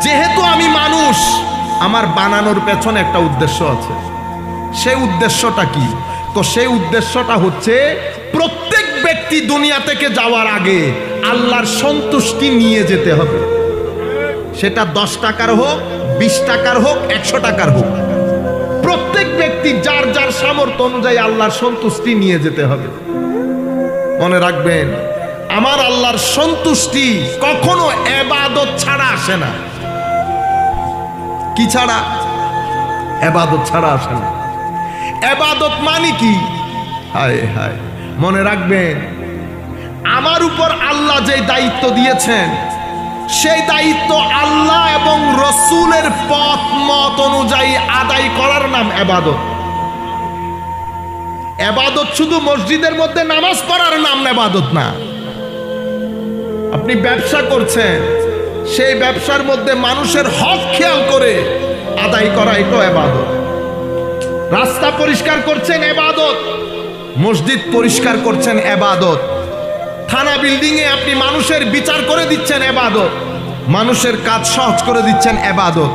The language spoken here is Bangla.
যেহেতু আমি মানুষ, আমার বানানোর পেছনে একটা উদ্দেশ্য আছে। সেই উদ্দেশ্যটা কি? তো সেই উদ্দেশ্যটা হচ্ছে প্রত্যেক ব্যক্তি দুনিয়া থেকে যাওয়ার আগে আল্লাহর সন্তুষ্টি নিয়ে যেতে হবে। সেটা 10 টাকার হোক, 20 টাকার হোক, 100 টাকার হোক, প্রত্যেক ব্যক্তি যার যার সামর্থ্য অনুযায়ী আল্লাহর সন্তুষ্টি নিয়ে যেতে হবে। মনে রাখবেন, আমার আল্লাহর সন্তুষ্টি কখনো ইবাদত ছাড়া আসে না। কি ছাড়া? ইবাদত ছাড়া আসে না। ইবাদত মানে কি? হায় হায়, মনে রাখবেন, আমার উপর আল্লাহ যে দায়িত্ব দিয়েছেন, সেই দায়িত্ব আল্লাহ এবং রসুলের পথ মত অনুযায়ী আদায় করার নাম ইবাদত। ইবাদত শুধু মসজিদের মধ্যে নামাজ পড়ার নাম ইবাদত না। আপনি ব্যবসা করছেন, সেই ব্যবসার মধ্যে মানুষের হক খেয়াল করে আদায় করা, এটা ইবাদত। রাস্তা পরিষ্কার করছেন, ইবাদত। মসজিদ পরিষ্কার করছেন, ইবাদত। থানা বিল্ডিং এ আপনি মানুষের বিচার করে দিচ্ছেন, ইবাদত। মানুষের কাজ সহজ করে দিচ্ছেন, ইবাদত।